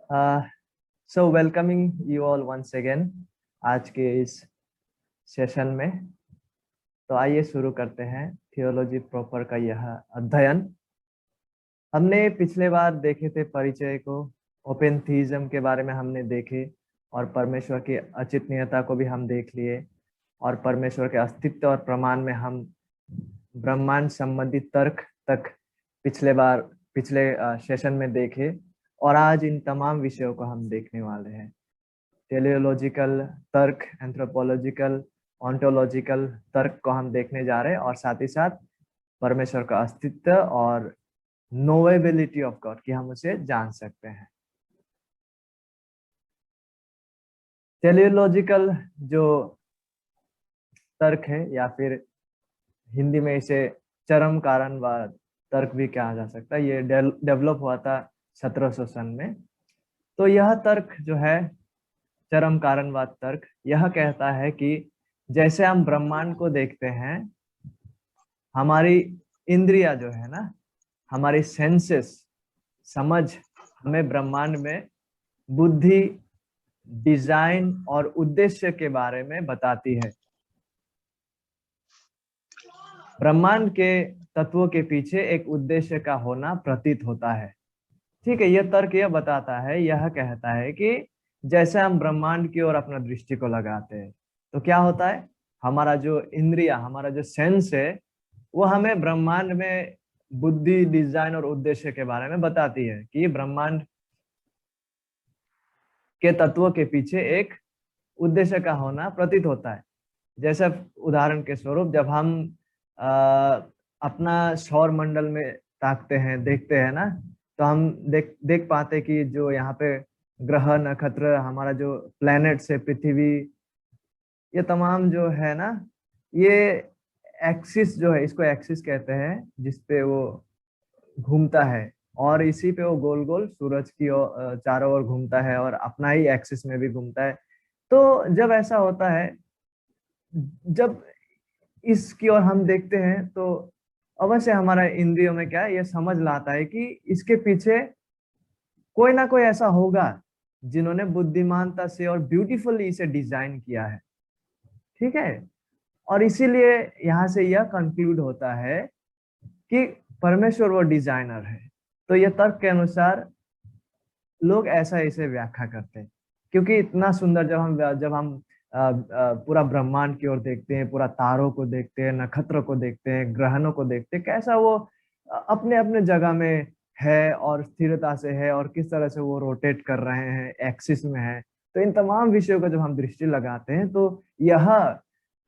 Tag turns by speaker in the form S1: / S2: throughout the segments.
S1: So welcoming you all once again आज के इस सेशन में। तो आइए शुरू करते हैं थियोलॉजी प्रॉपर का यह अध्ययन। हमने पिछले बार देखे थे परिचय को, ओपन थीइज्म के बारे में हमने देखे और परमेश्वर की अचिंत्यता को भी हम देख लिए और परमेश्वर के अस्तित्व और प्रमाण में हम ब्रह्मांड संबंधी तर्क तक पिछले सेशन में देखे। और आज इन तमाम विषयों को हम देखने वाले हैं। टेलियोलॉजिकल तर्क, एंथ्रोपोलॉजिकल, ऑन्टोलॉजिकल तर्क को हम देखने जा रहे हैं और साथ ही साथ परमेश्वर का अस्तित्व और नोवेबिलिटी ऑफ गॉड कि हम उसे जान सकते हैं। टेलियोलॉजिकल जो तर्क है या फिर हिंदी में इसे चरम कारणवाद तर्क भी कहा जा सकता है, ये डेवलप हुआ था 1700 सन में। तो यह तर्क जो है चरम कारणवाद तर्क, यह कहता है कि जैसे हम ब्रह्मांड को देखते हैं, हमारी इंद्रिया जो है ना, हमारी सेंसेस, समझ हमें ब्रह्मांड में बुद्धि, डिजाइन और उद्देश्य के बारे में बताती है। ब्रह्मांड के तत्वों के पीछे एक उद्देश्य का होना प्रतीत होता है। ठीक है, यह तर्क यह बताता है, यह कहता है कि जैसे हम ब्रह्मांड की ओर अपना दृष्टि को लगाते हैं तो क्या होता है, हमारा जो इंद्रिया, हमारा जो सेंस है, वो हमें ब्रह्मांड में बुद्धि, डिजाइन और उद्देश्य के बारे में बताती है कि ब्रह्मांड के तत्वों के पीछे एक उद्देश्य का होना प्रतीत होता है। जैसे उदाहरण के स्वरूप जब हम अपना सौर मंडल में ताकते हैं, देखते हैं ना, तो हम देख पाते कि जो यहाँ पे ग्रह, नक्षत्र, हमारा जो प्लैनेट्स है, पृथ्वी, ये तमाम जो है ना, ये एक्सिस जो है, इसको एक्सिस कहते हैं, जिसपे वो घूमता है और इसी पे वो गोल गोल सूरज की चारों ओर घूमता है और अपना ही एक्सिस में भी घूमता है। तो जब ऐसा होता है, जब इसकी ओर हम देखते हैं तो अवश्य हमारा इंद्रियों में क्या है, ये समझ लाता है कि इसके पीछे कोई ना कोई ऐसा होगा जिन्होंने बुद्धिमानता से और ब्यूटीफुली इसे डिजाइन किया है। ठीक है, और इसीलिए यहाँ से यह कंक्लूड होता है कि परमेश्वर वो डिजाइनर है। तो यह तर्क के अनुसार लोग ऐसा इसे व्याख्या करते हैं, क्योंकि इतना सुंदर जब हम पूरा ब्रह्मांड की ओर देखते हैं, पूरा तारों को देखते हैं, नक्षत्र को देखते हैं, ग्रहणों को देखते हैं, कैसा वो अपने अपने जगह में है और स्थिरता से है और किस तरह से वो रोटेट कर रहे हैं, एक्सिस में है। तो इन तमाम विषयों का जब हम दृष्टि लगाते हैं तो यह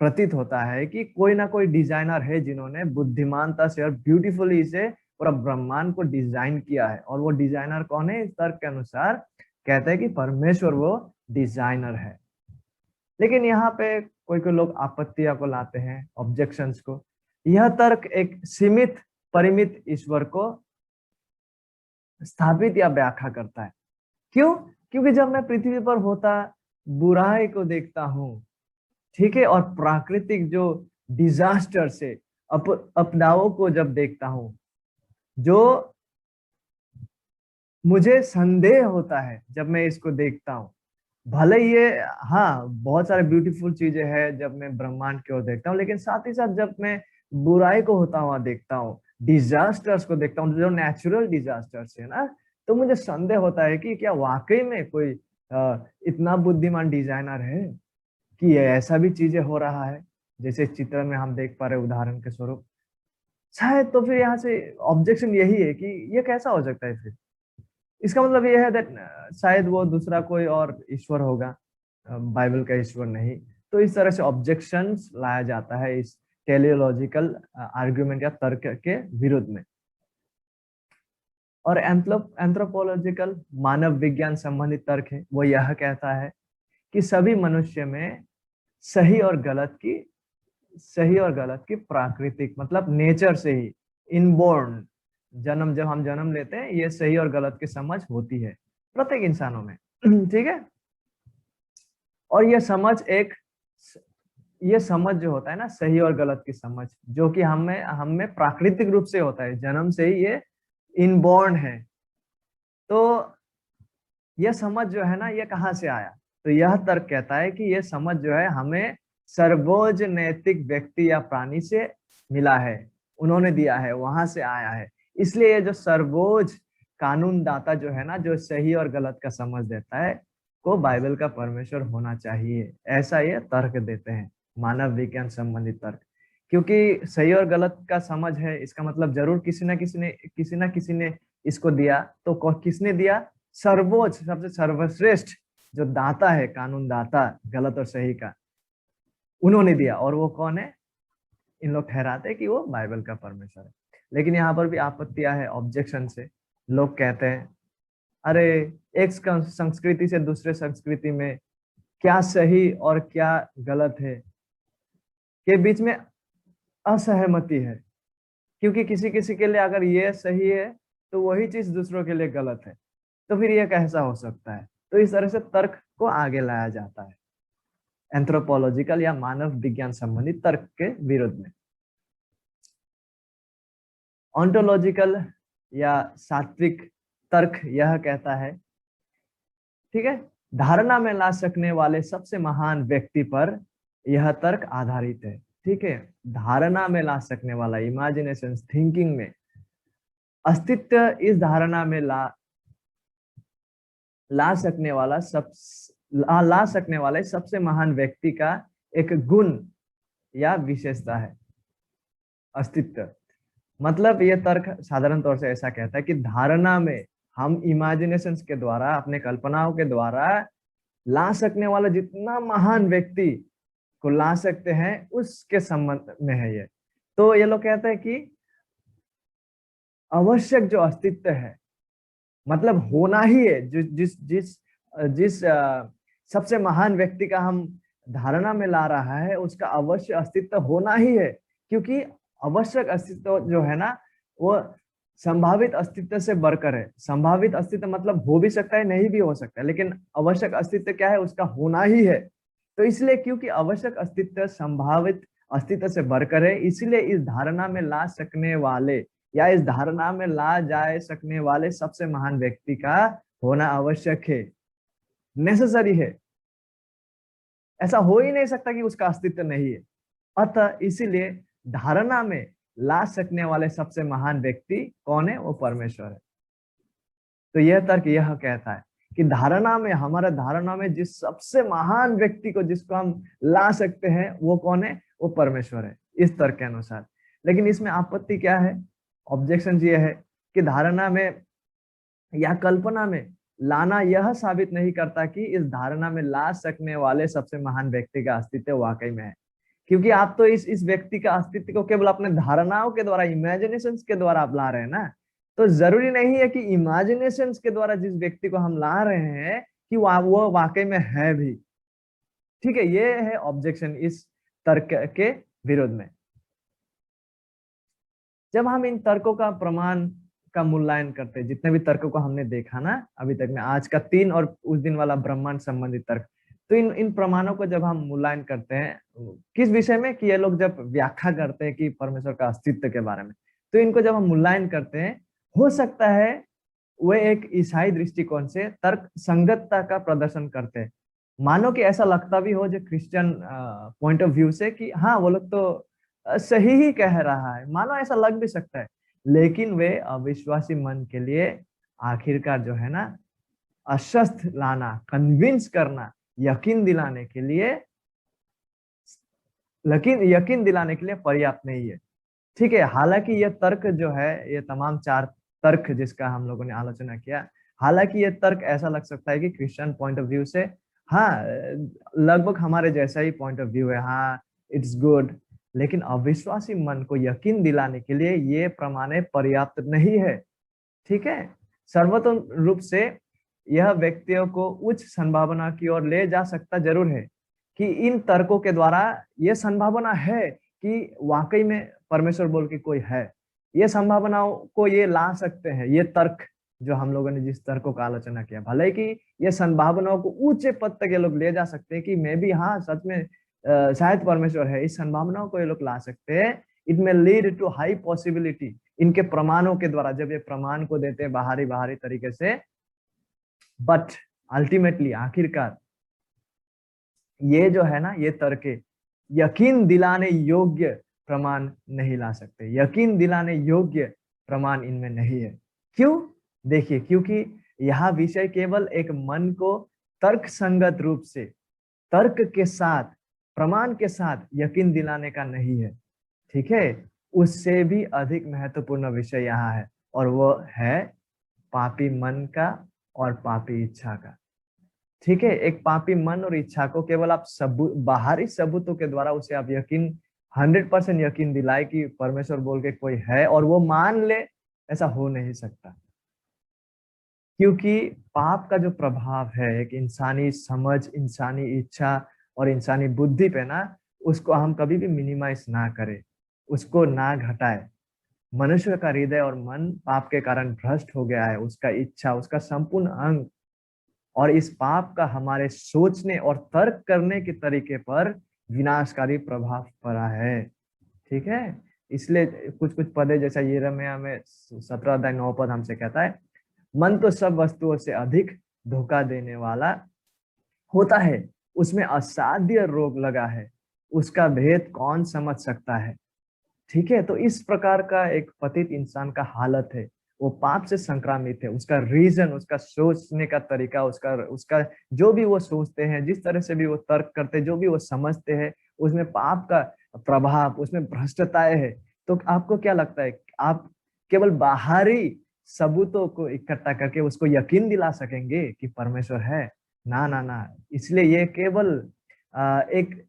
S1: प्रतीत होता है कि कोई ना कोई डिजाइनर है जिन्होंने बुद्धिमानता से और ब्यूटीफुली इसे पूरा ब्रह्मांड को डिजाइन किया है। और वो डिजाइनर कौन है? इस तर्क के अनुसार कहते हैं कि परमेश्वर वो डिजाइनर है। लेकिन यहाँ पे कोई कोई लोग आपत्तियां को लाते हैं, ऑब्जेक्शंस को। यह तर्क एक सीमित, परिमित ईश्वर को स्थापित या व्याख्या करता है। क्यों? क्योंकि जब मैं पृथ्वी पर होता बुराई को देखता हूँ, ठीक है, और प्राकृतिक जो डिजास्टर से आपदाओं को जब देखता हूँ, जो मुझे संदेह होता है जब मैं इसको देखता हूँ। भले ये, हाँ, बहुत सारे ब्यूटीफुल चीजें हैं जब मैं ब्रह्मांड की ओर देखता हूँ, लेकिन साथ ही साथ जब मैं बुराई को होता हुआ देखता हूँ, डिजास्टर्स को देखता हूँ, जो नेचुरल डिजास्टर्स है ना, तो मुझे संदेह होता है कि क्या वाकई में कोई इतना बुद्धिमान डिजाइनर है कि ये ऐसा भी चीजें हो रहा है जैसे चित्र में हम देख पा रहे, उदाहरण के स्वरूप। शायद तो फिर यहाँ से ऑब्जेक्शन यही है कि ये कैसा हो सकता है। फिर इसका मतलब ये है दैट शायद वो दूसरा कोई और ईश्वर होगा, बाइबल का ईश्वर नहीं। तो इस तरह से ऑब्जेक्शंस लाया जाता है इस टेलियोलॉजिकल आर्गुमेंट या तर्क के विरुद्ध में। और एंथ्रोपोलॉजिकल, मानव विज्ञान संबंधित तर्क है, वो यह कहता है कि सभी मनुष्य में सही और गलत की प्राकृतिक, मतलब नेचर से ही, इनबोर्न, जब हम जन्म लेते हैं, ये सही और गलत की समझ होती है प्रत्येक इंसानों में। ठीक है, और ये समझ जो होता है ना, सही और गलत की समझ, जो कि हम में प्राकृतिक रूप से होता है, जन्म से ही ये इनबोर्न है। तो यह समझ जो है ना, ये कहाँ से आया? तो यह तर्क कहता है कि यह समझ जो है हमें सर्वोच्च नैतिक व्यक्ति या प्राणी से मिला है, उन्होंने दिया है, वहां से आया है। इसलिए ये जो सर्वोच्च कानून दाता जो है ना, जो सही और गलत का समझ देता है, को बाइबल का परमेश्वर होना चाहिए, ऐसा ये तर्क देते हैं, मानव विज्ञान संबंधित तर्क। क्योंकि सही और गलत का समझ है, इसका मतलब जरूर किसी ना किसी ने इसको दिया। तो किसने दिया? सर्वोच्च, सबसे सर्वश्रेष्ठ जो दाता है, कानून दाता गलत और सही का, उन्होंने दिया। और वो कौन है? इन लोग ठहराते हैं कि वो बाइबल का परमेश्वर है। लेकिन यहाँ पर भी आपत्तियां है, ऑब्जेक्शन से। लोग कहते हैं अरे, एक संस्कृति से दूसरे संस्कृति में क्या सही और क्या गलत है के बीच में असहमति है। क्योंकि किसी किसी के लिए अगर ये सही है तो वही चीज दूसरों के लिए गलत है, तो फिर ये कैसा हो सकता है? तो इस तरह से तर्क को आगे लाया जाता है, एंथ्रोपोलॉजिकल या मानव विज्ञान संबंधी तर्क के विरोध में। ऑन्टोलॉजिकल या सात्विक तर्क यह कहता है, ठीक है, धारणा में ला सकने वाले सबसे महान व्यक्ति पर यह तर्क आधारित है। ठीक है, धारणा में ला सकने वाला, इमेजिनेशन, थिंकिंग में अस्तित्व, इस धारणा में ला सकने वाला ला सकने वाले सबसे महान व्यक्ति का एक गुण या विशेषता है अस्तित्व। मतलब ये तर्क साधारण तौर से ऐसा कहता है कि धारणा में हम इमेजिनेशंस के द्वारा, अपने कल्पनाओं के द्वारा ला सकने वाला जितना महान व्यक्ति को ला सकते हैं, उसके संबंध में है ये। तो ये लोग कहते हैं कि आवश्यक जो अस्तित्व है, मतलब होना ही है, जिस जिस जिस सबसे महान व्यक्ति का हम धारणा में ला रहा है, उसका अवश्य अस्तित्व होना ही है। क्योंकि आवश्यक अस्तित्व जो है ना, वो संभावित अस्तित्व से बढ़कर है। संभावित अस्तित्व मतलब हो भी सकता है, नहीं भी हो सकता है, लेकिन आवश्यक अस्तित्व क्या है? उसका होना ही है। तो इसलिए क्योंकि आवश्यक अस्तित्व संभावित अस्तित्व से बढ़कर है, इसलिए इस धारणा में ला सकने वाले या इस धारणा में ला जा सकने वाले सबसे महान व्यक्ति का होना आवश्यक है, नेसेसरी है। ऐसा हो ही नहीं सकता कि उसका अस्तित्व नहीं है। अतः इसीलिए धारणा में ला सकने वाले सबसे महान व्यक्ति कौन है? वो परमेश्वर है। तो यह तर्क यह कहता है कि धारणा में, हमारा धारणा में जिस सबसे महान व्यक्ति को, जिसको हम ला सकते हैं, वो कौन है? वो परमेश्वर है, इस तर्क के अनुसार। लेकिन इसमें आपत्ति क्या है? ऑब्जेक्शन ये है कि धारणा में या कल्पना में लाना यह साबित नहीं करता कि इस धारणा में ला सकने वाले सबसे महान व्यक्ति का अस्तित्व वाकई में है। क्योंकि आप तो इस व्यक्ति का अस्तित्व को केवल अपने धारणाओं के द्वारा, इमेजिनेशंस के द्वारा आप ला रहे हैं ना। तो जरूरी नहीं है कि इमेजिनेशंस के द्वारा जिस व्यक्ति को हम ला रहे हैं कि वो वाकई में है भी। ठीक है, ये है ऑब्जेक्शन इस तर्क के विरोध में। जब हम इन तर्कों का प्रमाण का मूल्यांकन करते हैं, जितने भी तर्कों को हमने देखा ना अभी तक में, आज का 3 और उस दिन वाला ब्रह्मांड संबंधित तर्क, तो इन प्रमाणों को जब हम मूल्यांकन करते हैं, किस विषय में? कि ये लोग जब व्याख्या करते हैं कि परमेश्वर का अस्तित्व के बारे में, तो इनको जब हम मूल्यांकन करते हैं, हो सकता है वे एक ईसाई दृष्टिकोण से तर्क संगतता का प्रदर्शन करते हैं। मानो कि ऐसा लगता भी हो जो क्रिश्चियन पॉइंट ऑफ व्यू से कि हाँ, वो लोग तो सही ही कह रहा है, मानो ऐसा लग भी सकता है। लेकिन वे अविश्वासी मन के लिए आखिरकार जो है ना, आश्वस्त लाना, कन्विंस करना, यकीन दिलाने के लिए पर्याप्त नहीं है। ठीक है, हालांकि ये तर्क जो है, ये तमाम 4 तर्क जिसका हम लोगों ने आलोचना किया, हालांकि ये तर्क ऐसा लग सकता है कि क्रिश्चियन पॉइंट ऑफ व्यू से हाँ, लगभग हमारे जैसा ही पॉइंट ऑफ व्यू है, हाँ इट्स गुड। लेकिन अविश्वासी मन को यकीन दिलाने के लिए ये प्रमाण पर्याप्त नहीं है। ठीक है, सर्वोत्तम रूप से यह व्यक्तियों को उच्च संभावना की ओर ले जा सकता जरूर है कि इन तर्कों के द्वारा यह संभावना है कि वाकई में परमेश्वर बोल के कोई है। ये संभावनाओं को ये ला सकते हैं, ये तर्क जो हम लोगों ने जिस तर्कों का आलोचना किया, भले कि ये संभावनाओं को ऊंचे पद तक ये लोग ले जा सकते हैं कि मे भी हाँ, सच में शायद परमेश्वर है, इस संभावनाओं को ये लोग ला सकते हैं। इट में लीड टू हाई पॉसिबिलिटी, इनके प्रमाणों के द्वारा, जब ये प्रमाण को देते हैं बाहरी तरीके से। बट अल्टीमेटली आखिरकार ये जो है ना, ये तर्क यकीन दिलाने योग्य प्रमाण नहीं ला सकते, यकीन दिलाने योग्य प्रमाण इनमें नहीं है। क्यों? देखिए, क्योंकि यह विषय केवल एक मन को तर्क संगत रूप से, तर्क के साथ, प्रमाण के साथ यकीन दिलाने का नहीं है, ठीक है। उससे भी अधिक महत्वपूर्ण विषय यहाँ है, और वो है पापी मन का और पापी इच्छा का, ठीक है। एक पापी मन और इच्छा को केवल आप बाहरी सबूतों के द्वारा उसे आप यकीन 100% यकीन दिलाए कि परमेश्वर बोल के कोई है और वो मान ले, ऐसा हो नहीं सकता। क्योंकि पाप का जो प्रभाव है एक इंसानी समझ, इंसानी इच्छा और इंसानी बुद्धि पे ना, उसको हम कभी भी मिनिमाइज ना करें, उसको ना घटाए। मनुष्य का हृदय और मन पाप के कारण भ्रष्ट हो गया है, उसका इच्छा, उसका संपूर्ण अंग, और इस पाप का हमारे सोचने और तर्क करने के तरीके पर विनाशकारी प्रभाव पड़ा है, ठीक है। इसलिए कुछ कुछ पदे जैसा यिर्मयाह में 17 अध्याय 9 पद हमसे कहता है, मन तो सब वस्तुओं से अधिक धोखा देने वाला होता है, उसमें असाध्य रोग लगा है, उसका भेद कौन समझ सकता है, ठीक है। तो इस प्रकार का एक पतित इंसान का हालत है, वो पाप से संक्रामित है। उसका रीजन, उसका सोचने का तरीका, उसका उसका जो भी वो सोचते हैं, जिस तरह से भी वो तर्क करते हैं, जो भी वो समझते हैं, उसमें पाप का प्रभाव, उसमें भ्रष्टताएं है। तो आपको क्या लगता है, आप केवल बाहरी सबूतों को इकट्ठा करके उसको यकीन दिला सकेंगे कि परमेश्वर है? ना ना ना। इसलिए ये केवल एक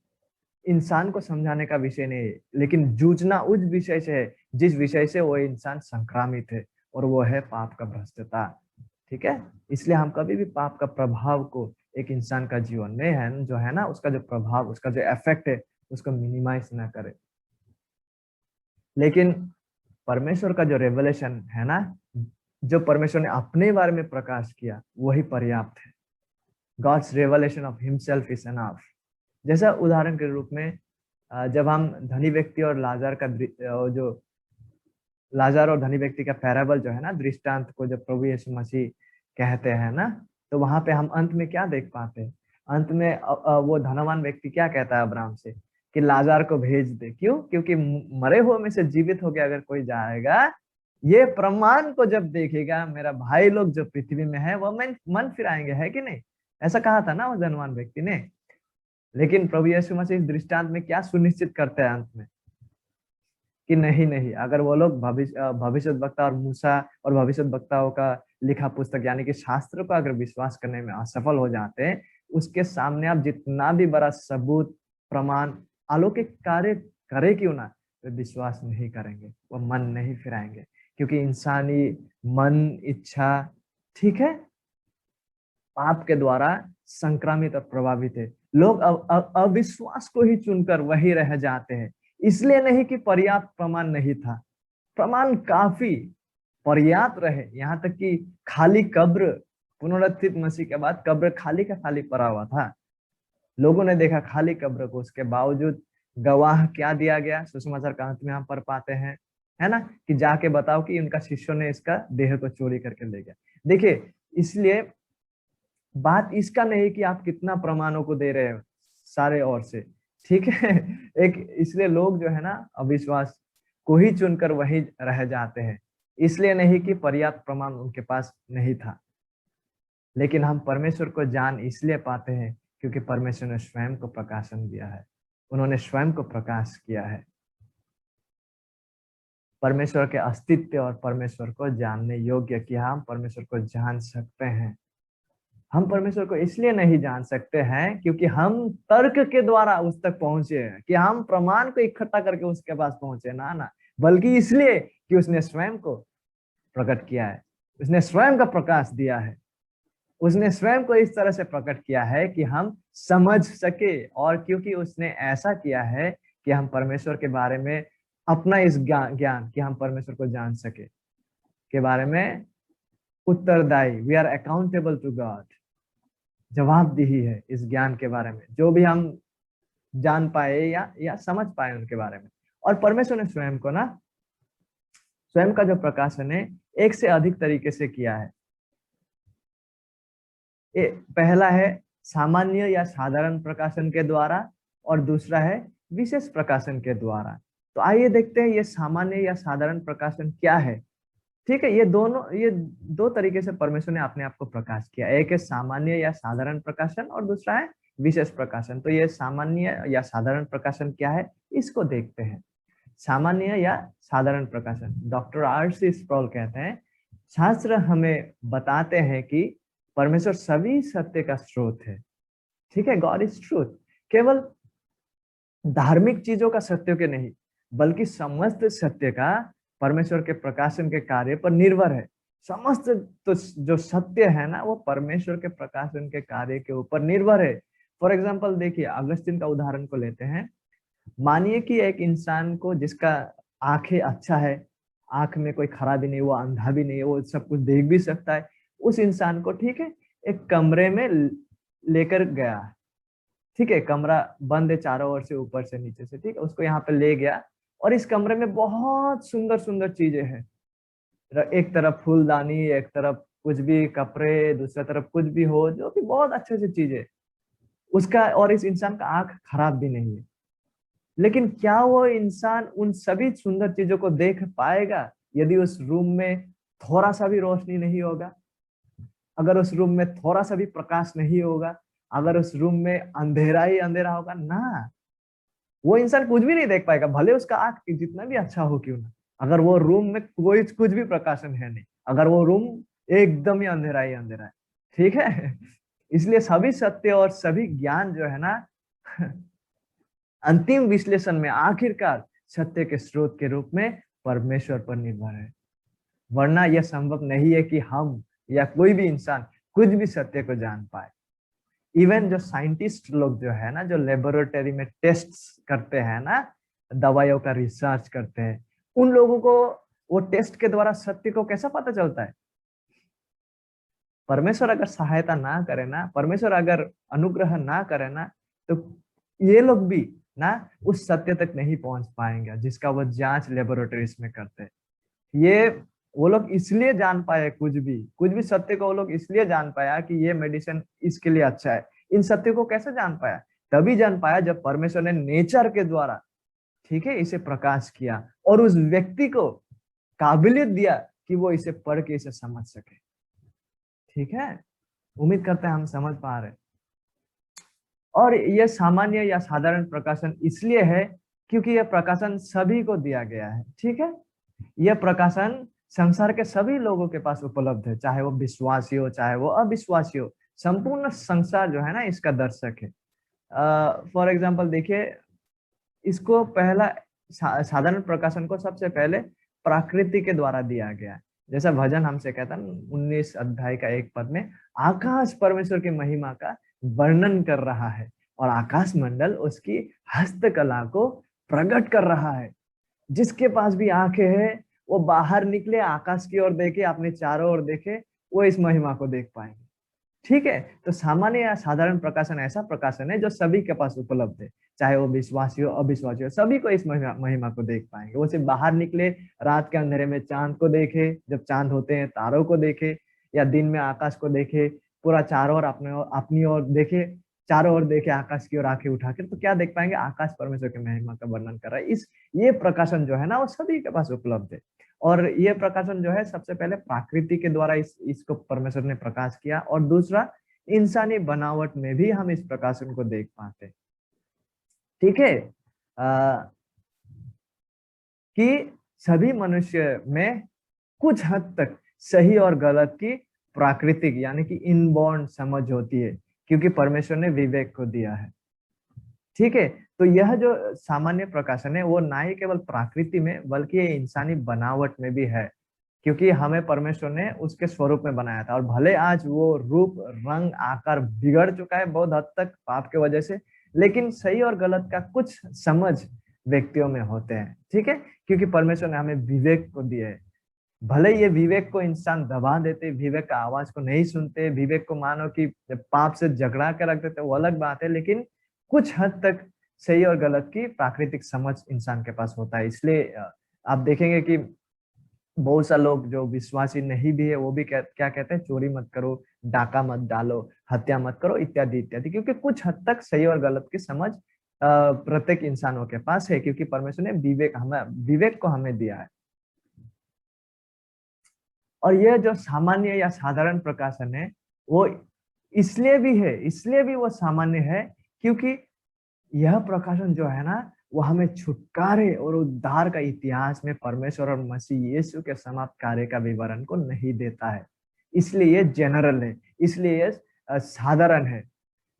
S1: इंसान को समझाने का विषय नहीं है, लेकिन जूझना उस विषय से है जिस विषय से वो इंसान संक्रामित है, और वो है पाप का भ्रष्टता, ठीक है। इसलिए हम कभी भी पाप का प्रभाव को एक इंसान का जीवन में है जो है ना, उसका जो प्रभाव, उसका जो इफेक्ट है, उसको मिनिमाइज ना करें। लेकिन परमेश्वर का जो रेवलेशन है ना, जो परमेश्वर ने अपने बारे में प्रकाश किया, वही पर्याप्त है। God's revelation of himself is enough. जैसा उदाहरण के रूप में जब हम धनी व्यक्ति और लाजार का जो लाजार और धनी व्यक्ति का पैराबल जो है ना, दृष्टांत को जब प्रभु यीशु मसीह कहते हैं ना, तो वहां पे हम अंत में क्या देख पाते हैं? अंत में वो धनवान व्यक्ति क्या कहता है अब्राहम से कि लाजार को भेज दे। क्यों? क्योंकि मरे हुए में से जीवित हो गया अगर कोई जाएगा, ये प्रमाण को जब देखेगा, मेरा भाई लोग जो पृथ्वी में है वो मन फिराएंगे, है कि नहीं? ऐसा कहा था ना वो धनवान व्यक्ति ने। लेकिन प्रभु यीशु मसीह इस दृष्टांत में क्या सुनिश्चित करते हैं अंत में? कि नहीं नहीं, अगर वो लोग भविष्य वक्ता और मूसा और भविष्य वक्ताओं का लिखा पुस्तक यानी कि शास्त्र को अगर विश्वास करने में असफल हो जाते हैं, उसके सामने आप जितना भी बड़ा सबूत, प्रमाण, अलौकिक कार्य करे क्यों ना, वे विश्वास नहीं करेंगे, वो मन नहीं फिराएंगे। क्योंकि इंसानी मन, इच्छा, ठीक है, पाप के द्वारा संक्रामित और प्रभावित है। लोग अविश्वास को ही चुनकर वही रह जाते हैं। इसलिए नहीं कि पर्याप्त प्रमाण नहीं था, प्रमाण काफी पर्याप्त रहे, यहाँ तक कि खाली कब्र, पुनरुत्थित मसीह के बाद कब्र खाली का खाली पड़ा हुआ था। लोगों ने देखा खाली कब्र को, उसके बावजूद गवाह क्या दिया गया? सुसमाचार का अंत में हम पढ़ पाते हैं, है ना, कि जाके बताओ कि उनका शिष्यों ने इसका देह को चोरी करके ले गया। देखिए, इसलिए बात इसका नहीं कि आप कितना प्रमाणों को दे रहे हो सारे ओर से, ठीक है। एक इसलिए लोग जो है ना, अविश्वास को ही चुनकर वही रह जाते हैं। इसलिए नहीं कि पर्याप्त प्रमाण उनके पास नहीं था, लेकिन हम परमेश्वर को जान इसलिए पाते हैं क्योंकि परमेश्वर ने स्वयं को प्रकाशन दिया है, उन्होंने स्वयं को प्रकाश किया है। परमेश्वर के अस्तित्व और परमेश्वर को जानने योग्य कि हम परमेश्वर को जान सकते हैं। हम परमेश्वर को इसलिए नहीं जान सकते हैं क्योंकि हम तर्क के द्वारा उस तक पहुंचे हैं, कि हम प्रमाण को इकट्ठा करके उसके पास पहुंचे, ना ना, बल्कि इसलिए कि उसने स्वयं को प्रकट किया है, उसने स्वयं का प्रकाश दिया है, उसने स्वयं को इस तरह से प्रकट किया है कि हम समझ सके। और क्योंकि उसने ऐसा किया है कि हम परमेश्वर के बारे में अपना इस ज्ञान कि हम परमेश्वर को जान सके के बारे में उत्तरदायी, we are accountable to God, जवाबदेही है इस ज्ञान के बारे में, जो भी हम जान पाए या समझ पाए उनके बारे में। और परमेश्वर ने स्वयं को ना, स्वयं का जो प्रकाशन है एक से अधिक तरीके से किया है। पहला है सामान्य या साधारण प्रकाशन के द्वारा और दूसरा है विशेष प्रकाशन के द्वारा। तो आइए देखते हैं ये सामान्य या साधारण प्रकाशन क्या है। ठीक है, ये दो तरीके से परमेश्वर ने अपने आप को प्रकाश किया। एक है सामान्य या साधारण प्रकाशन और दूसरा है विशेष प्रकाशन। तो ये सामान्य या साधारण प्रकाशन क्या है, इसको देखते हैं। सामान्य या साधारण प्रकाशन, डॉक्टर आर.सी. स्प्रॉल कहते हैं, शास्त्र हमें बताते हैं कि परमेश्वर सभी सत्य का स्रोत है। ठीक है, गॉड इज ट्रूथ। केवल धार्मिक चीजों का सत्य के नहीं, बल्कि समस्त सत्य का परमेश्वर के प्रकाशन के कार्य पर निर्भर है। समस्त तो जो सत्य है ना, वो परमेश्वर के प्रकाशन के कार्य के ऊपर निर्भर है। फॉर एग्जाम्पल देखिए, अगस्तीन का उदाहरण को लेते हैं। मानिए कि एक इंसान को जिसका आंखें अच्छा है, आंख में कोई खराबी नहीं, वो अंधा भी नहीं है, वो सब कुछ देख भी सकता है। उस इंसान को, ठीक है, एक कमरे में लेकर गया। ठीक है, कमरा बंद है चारों ओर से, ऊपर से नीचे से। ठीक है, उसको यहाँ पे ले गया और इस कमरे में बहुत सुंदर सुंदर चीजें हैं। एक तरफ फूलदानी, एक तरफ कुछ भी कपड़े, दूसरा तरफ कुछ भी हो, जो कि बहुत अच्छे अच्छी चीजें उसका, और इस इंसान का आंख खराब भी नहीं है। लेकिन क्या वो इंसान उन सभी सुंदर चीजों को देख पाएगा यदि उस रूम में थोड़ा सा भी रोशनी नहीं होगा, अगर उस रूम में थोड़ा सा भी प्रकाश नहीं होगा, अगर उस रूम में अंधेरा ही अंधेरा होगा ना, वो इंसान कुछ भी नहीं देख पाएगा, भले उसका आंख जितना भी अच्छा हो क्यों ना। अगर वो रूम में कोई कुछ भी प्रकाशन है नहीं, अगर वो रूम एकदम ही अंधेरा है। ठीक है, इसलिए सभी सत्य और सभी ज्ञान जो है ना, अंतिम विश्लेषण में आखिरकार सत्य के स्रोत के रूप में परमेश्वर पर निर्भर है। वरना यह संभव नहीं है कि हम या कोई भी इंसान कुछ भी सत्य को जान पाए। इवन जो साइंटिस्ट लोग जो है ना, जो लेबोरेटरी में टेस्ट करते हैं ना, दवाइयों का रिसर्च करते हैं, उन लोगों को वो टेस्ट के द्वारा सत्य को कैसा पता चलता है? परमेश्वर अगर सहायता ना करे ना, परमेश्वर अगर अनुग्रह ना करे ना, तो ये लोग भी ना उस सत्य तक नहीं पहुंच पाएंगे जिसका वो जांच लेबोरेटरीज में करते हैं। ये वो लोग इसलिए जान पाए, कुछ भी सत्य को वो लोग इसलिए जान पाया कि ये मेडिसिन इसके लिए अच्छा है। इन सत्य को कैसे जान पाया? तभी जान पाया जब परमेश्वर ने नेचर के द्वारा, ठीक है, इसे प्रकाश किया और उस व्यक्ति को काबिलियत दिया कि वो इसे पढ़ के इसे समझ सके। ठीक है, उम्मीद करते हैं हम समझ पा रहे। और यह सामान्य या साधारण प्रकाशन इसलिए है क्योंकि यह प्रकाशन सभी को दिया गया है। ठीक है, यह प्रकाशन संसार के सभी लोगों के पास उपलब्ध है, चाहे वो विश्वासी हो चाहे वो अविश्वासी हो। संपूर्ण संसार जो है ना, इसका दर्शक है। फॉर एग्जाम्पल देखिए, इसको पहला साधारण प्रकाशन को सबसे पहले प्रकृति के द्वारा दिया गया है। जैसा भजन हमसे कहता है 19 अध्याय का 1 पद में, आकाश परमेश्वर की महिमा का वर्णन कर रहा है और आकाश मंडल उसकी हस्तकला को प्रकट कर रहा है। जिसके पास भी आंखें हैं वो बाहर निकले, आकाश की ओर देखे, अपने चारों ओर देखे, वो इस महिमा को देख पाएंगे। ठीक है, तो सामान्य या साधारण प्रकाशन ऐसा प्रकाशन है जो सभी के पास उपलब्ध है, चाहे वो विश्वासी हो अविश्वासी हो, सभी को इस महिमा को देख पाएंगे। वो सिर्फ बाहर निकले, रात के अंधेरे में चांद को देखे, जब चांद होते हैं तारों को देखे, या दिन में आकाश को देखे, पूरा चारों ओर अपनी ओर देखे, चारों ओर देखे आकाश की ओर आंखें उठा के, तो क्या देख पाएंगे? आकाश परमेश्वर की महिमा का वर्णन कर रहा है। ये प्रकाशन जो है ना, वो सभी के पास उपलब्ध है। और ये प्रकाशन जो है सबसे पहले प्रकृति के द्वारा इसको परमेश्वर ने प्रकाश किया, और दूसरा इंसानी बनावट में भी हम इस प्रकाशन को देख पाते। ठीक है, कि सभी मनुष्य में कुछ हद तक सही और गलत की प्राकृतिक यानी कि इनबॉर्न समझ होती है, क्योंकि परमेश्वर ने विवेक को दिया है। ठीक है, तो यह जो सामान्य प्रकाशन है वो ना ही केवल प्रकृति में बल्कि इंसानी बनावट में भी है, क्योंकि हमें परमेश्वर ने उसके स्वरूप में बनाया था। और भले आज वो रूप रंग आकार बिगड़ चुका है बहुत हद तक पाप के वजह से, लेकिन सही और गलत का कुछ समझ व्यक्तियों में होते हैं। ठीक है, क्योंकि परमेश्वर ने हमें विवेक को दिया है। भले ये विवेक को इंसान दबा देते, विवेक का आवाज को नहीं सुनते, विवेक को मानो कि पाप से झगड़ा के रख देते, वो अलग बात है, लेकिन कुछ हद तक सही और गलत की प्राकृतिक समझ इंसान के पास होता है। इसलिए आप देखेंगे कि बहुत सा लोग जो विश्वासी नहीं भी है वो भी क्या कहते हैं, चोरी मत करो, डाका मत डालो, हत्या मत करो, इत्यादि इत्यादि, क्योंकि कुछ हद तक सही और गलत की समझ प्रत्येक इंसानों के पास है, क्योंकि परमेश्वर ने विवेक को हमें दिया है। और यह जो सामान्य या साधारण प्रकाशन है वो इसलिए भी वो सामान्य है क्योंकि यह प्रकाशन जो है ना वो हमें छुटकारे और उद्धार का इतिहास में परमेश्वर और मसीह यीशु के समाप्त कार्य का विवरण को नहीं देता है। इसलिए ये जनरल है, इसलिए ये साधारण है।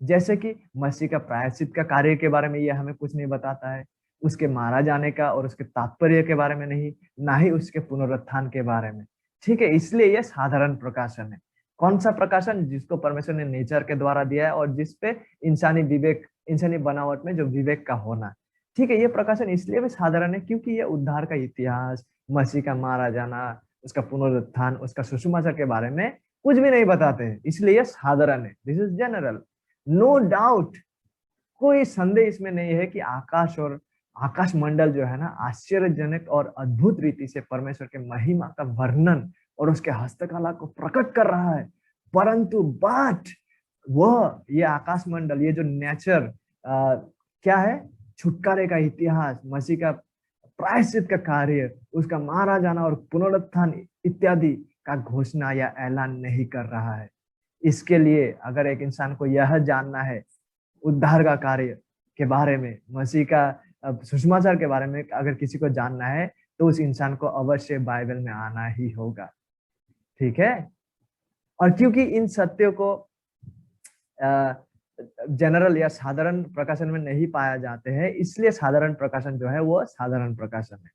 S1: जैसे कि मसीह का प्रायश्चित का कार्य के बारे में ये हमें कुछ नहीं बताता है, उसके मारा जाने का और उसके तात्पर्य के बारे में नहीं, ना ही उसके पुनरुत्थान के बारे में। ठीक है, इसलिए यह साधारण प्रकाशन है। कौन सा प्रकाशन? जिसको परमेश्वर ने नेचर के द्वारा दिया है और जिसपे इंसानी बनावट में जो विवेक का होना। ठीक है, ये प्रकाशन इसलिए भी साधारण है क्योंकि ये उद्धार का इतिहास, मसीह का मारा जाना, उसका पुनरुत्थान, उसका सुसमाचार के बारे में कुछ भी नहीं बताते हैं, इसलिए ये साधारण है। This is general, no doubt. कोई संदेह इसमें नहीं है कि आकाश मंडल जो है ना आश्चर्यजनक और अद्भुत रीति से परमेश्वर के महिमा का वर्णन और उसके हस्तकला को प्रकट कर रहा है। परंतु वह ये आकाश मंडल, ये जो नेचर क्या है, छुटकारे का इतिहास, मसीह का प्रायश्चित का कार्य, उसका मारा जाना और पुनरुत्थान इत्यादि का घोषणा या ऐलान नहीं कर रहा है। इसके लिए अगर एक इंसान को यह जानना है उद्धार का कार्य के बारे में, मसीह का सुसमाचार के बारे में अगर किसी को जानना है तो उस इंसान को अवश्य बाइबल में आना ही होगा। ठीक है, और क्योंकि इन सत्यों को जनरल या साधारण प्रकाशन में नहीं पाया जाते हैं, इसलिए साधारण प्रकाशन जो है वो साधारण प्रकाशन है।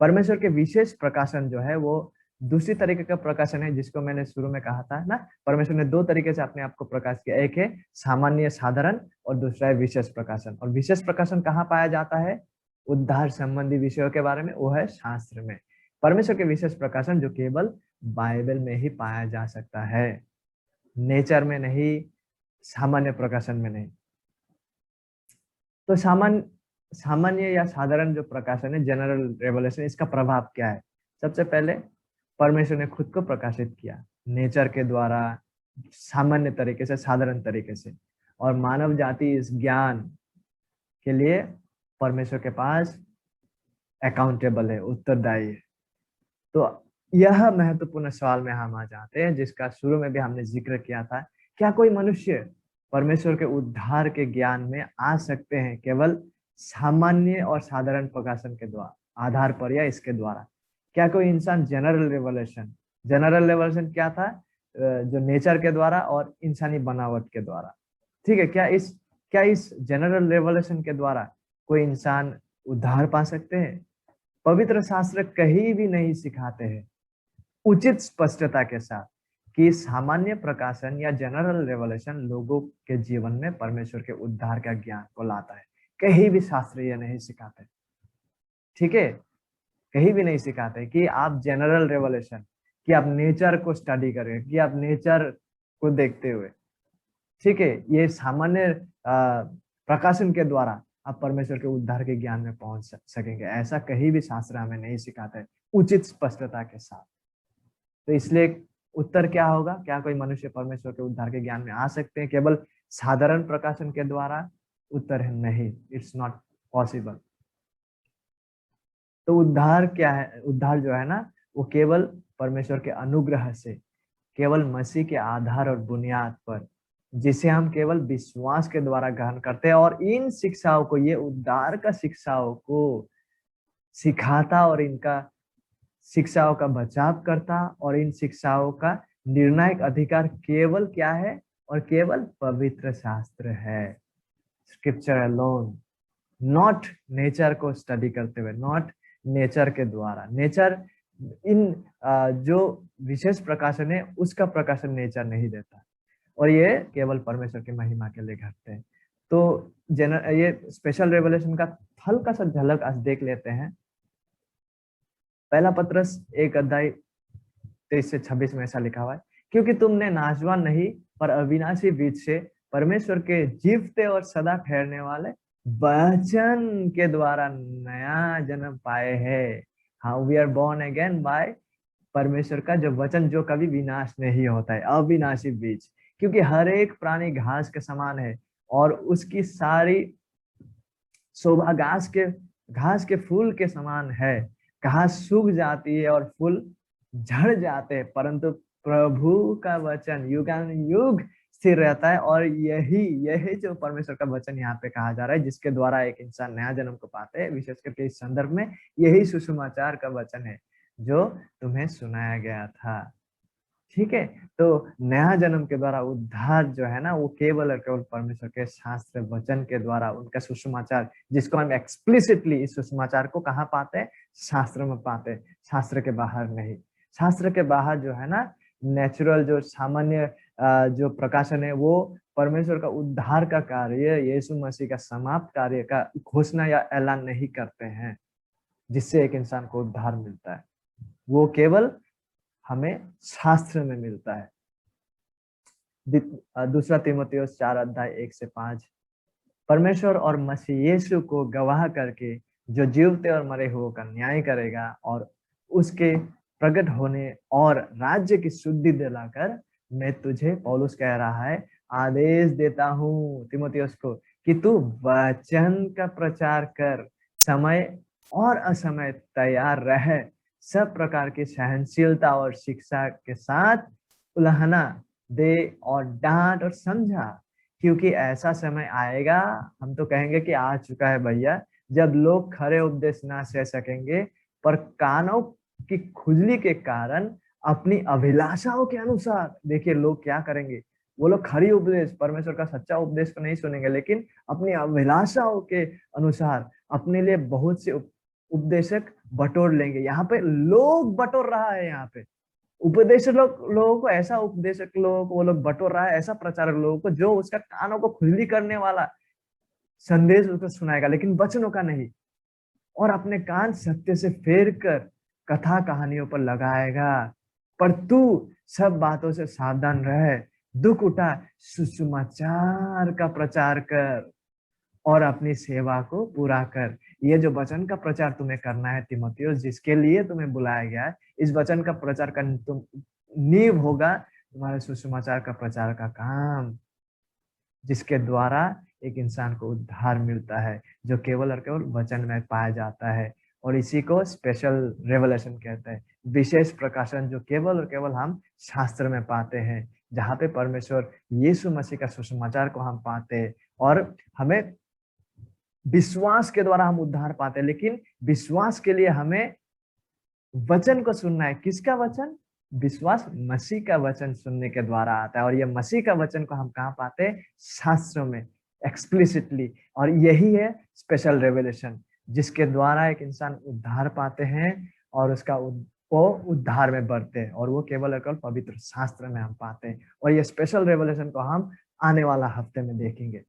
S1: परमेश्वर के विशेष प्रकाशन जो है वो दूसरी तरीके का प्रकाशन है, जिसको मैंने शुरू में कहा था ना, परमेश्वर ने दो तरीके से अपने आप को प्रकाश किया। एक है सामान्य साधारण और दूसरा है विशेष प्रकाशन। और विशेष प्रकाशन कहाँ पाया जाता है? उद्धार संबंधी विषयों के बारे में, वो है शास्त्र में। परमेश्वर के विशेष प्रकाशन जो केवल बाइबल में ही पाया जा सकता है, नेचर में नहीं, सामान्य प्रकाशन में नहीं। तो सामान्य या साधारण जो प्रकाशन है, जनरल रेवलेशन, इसका प्रभाव क्या है? सबसे पहले परमेश्वर ने खुद को प्रकाशित किया नेचर के द्वारा, सामान्य तरीके से, साधारण तरीके से, और मानव जाति इस ज्ञान के लिए परमेश्वर के पास अकाउंटेबल है, उत्तरदायी है। तो यह महत्वपूर्ण सवाल में हम आ जाते हैं, जिसका शुरू में भी हमने जिक्र किया था। क्या कोई मनुष्य परमेश्वर के उद्धार के ज्ञान में आ सकते हैं केवल सामान्य और साधारण प्रकाशन के द्वारा आधार पर, या इसके द्वारा? क्या कोई इंसान जनरल रेवलेशन क्या था? जो नेचर के द्वारा और इंसानी बनावट के द्वारा। ठीक है, क्या इस जनरल रेवलेशन के द्वारा कोई इंसान उद्धार पा सकते हैं? पवित्र शास्त्र कहीं भी नहीं सिखाते हैं उचित स्पष्टता के साथ कि सामान्य प्रकाशन या जनरल रेवलेशन लोगों के जीवन में परमेश्वर के उद्धार का ज्ञान को लाता है। कहीं भी शास्त्र यह नहीं सिखाते। ठीक है, कहीं भी नहीं सिखाते कि आप जनरल रेवलेशन, कि आप नेचर को स्टडी करें, कि आप नेचर को देखते हुए, ठीक है, ये सामान्य प्रकाशन के द्वारा आप परमेश्वर के उद्धार के ज्ञान में पहुंच सकेंगे। ऐसा कहीं भी शास्त्र हमें नहीं सिखाता है उचित स्पष्टता के साथ। तो इसलिए उत्तर क्या होगा? क्या कोई मनुष्य परमेश्वर के उद्धार के ज्ञान में आ सकते हैं केवल साधारण प्रकाशन के द्वारा? उत्तर है नहीं, इट्स नॉट पॉसिबल। तो उद्धार क्या है? उद्धार जो है ना वो केवल परमेश्वर के अनुग्रह से, केवल मसीह के आधार और बुनियाद पर, जिसे हम केवल विश्वास के द्वारा ग्रहण करते हैं। और इन शिक्षाओं को, ये उद्धार का शिक्षाओं को सिखाता और इनका शिक्षाओं का बचाव करता, और इन शिक्षाओं का निर्णायक अधिकार केवल क्या है? और केवल पवित्र शास्त्र है, स्क्रिप्चर अलोन, नॉट नेचर को स्टडी करते हुए, नॉट नेचर के द्वारा। नेचर इन जो विशेष प्रकाशन है उसका प्रकाशन नेचर नहीं देता, और ये केवल परमेश्वर की महिमा के लिए घटते हैं। तो ये स्पेशल रेवलेशन का हल्का सा झलक आज देख लेते हैं। पहला पत्रस 1:23-26 में ऐसा लिखा हुआ है, क्योंकि तुमने नाशवान नहीं पर अविनाशी बीज से परमेश्वर के जीवते और सदा ठहरने वाले वचन के द्वारा नया जन्म पाए हैं, हाँ, we are born again by परमेश्वर का जो वचन, जो कभी विनाश नहीं होता है, अविनाशी बीज। क्योंकि हर एक प्राणी घास के समान है और उसकी सारी शोभा घास के फूल के समान है। घास सूख जाती है और फूल झड़ जाते हैं, परंतु प्रभु का वचन युगानुयुग स्थिर रहता है। और यही यही जो परमेश्वर का वचन यहाँ पे कहा जा रहा है, जिसके द्वारा एक इंसान नया जन्म को पाते हैं, विशेष करके इस संदर्भ में यही सुसमाचार का वचन है जो तुम्हें सुनाया गया था। ठीक है, तो नया जन्म के द्वारा उद्धार जो है ना, वो केवल और केवल परमेश्वर के शास्त्र वचन के द्वारा, उनका सुसमाचार, जिसको हम एक्सप्लिसिटली इस सुसमाचार को कहाँ पाते हैं? शास्त्र में पाते हैं, शास्त्र के बाहर नहीं। शास्त्र के बाहर जो है ना, नेचुरल जो सामान्य जो प्रकाशन है, वो परमेश्वर का उद्धार का कार्य, यीशु मसीह का समाप्त कार्य का घोषणा या ऐलान नहीं करते हैं, जिससे एक इंसान को उद्धार मिलता है। वो केवल हमें शास्त्र में मिलता है। दूसरा तीमुथियुस 4:1-5, परमेश्वर और मसीह यीशु को गवाह करके जो जीवते और मरे हुए का न्याय करेगा और उसके प्रकट होने और राज्य की शुद्धि दिलाकर, मैं तुझे, पौलुस कह रहा है, आदेश देता हूँ तीमुथियुस को कि तू वचन का प्रचार कर, समय और असमय तैयार रह, सब प्रकार की सहनशीलता और शिक्षा के साथ उलाहना दे और डांट और समझा। क्योंकि ऐसा समय आएगा, हम तो कहेंगे कि आ चुका है भैया, जब लोग खरे उपदेश ना सह सकेंगे, पर कानों की खुजली के कारण अपनी अभिलाषाओं के अनुसार, देखिए लोग क्या करेंगे, वो लोग खरी उपदेश, परमेश्वर का सच्चा उपदेश को नहीं सुनेंगे, लेकिन अपनी अभिलाषाओं के अनुसार अपने लिए बहुत से उपदेशक बटोर लेंगे। यहाँ पे लोग बटोर रहा है, यहाँ पे उपदेशक लोगों को, ऐसा उपदेशक लोगों को वो लोग बटोर रहा है, ऐसा प्रचारक लोगों को, जो उसका कानों को खुजली करने वाला संदेश उसको सुनाएगा, लेकिन वचनों का नहीं। और अपने कान सत्य से फेर कर कथा कहानियों पर लगाएगा। पर तू सब बातों से सावधान रह, दुख उठा, सुसमाचार का प्रचार कर और अपनी सेवा को पूरा कर। ये जो वचन का प्रचार तुम्हें करना है तीमुथियुस, जिसके लिए तुम्हें बुलाया गया है, इस वचन का प्रचार का तुम नींव होगा तुम्हारे सुसमाचार का प्रचार का काम, जिसके द्वारा एक इंसान को उद्धार मिलता है, जो केवल और केवल वचन में पाया जाता है। और इसी को स्पेशल रेवलेशन कहते हैं, विशेष प्रकाशन, जो केवल और केवल हम शास्त्र में पाते हैं, जहाँ पे परमेश्वर यीशु मसीह का सुसमाचार को हम पाते हैं। और हमें विश्वास के द्वारा हम उद्धार पाते हैं, लेकिन विश्वास के लिए हमें वचन को सुनना है। किसका वचन? विश्वास मसीह का वचन सुनने के द्वारा आता है। और ये मसीह का वचन को हम कहाँ पाते हैं? शास्त्रों में, एक्सप्लिसिटली। और यही है स्पेशल रेवलेशन, जिसके द्वारा एक इंसान उद्धार पाते हैं और उसका वो उद्धार में बढ़ते हैं। और वो केवल और केवल पवित्र शास्त्र में हम पाते हैं। और ये स्पेशल रेवलेशन को हम आने वाला हफ्ते में देखेंगे।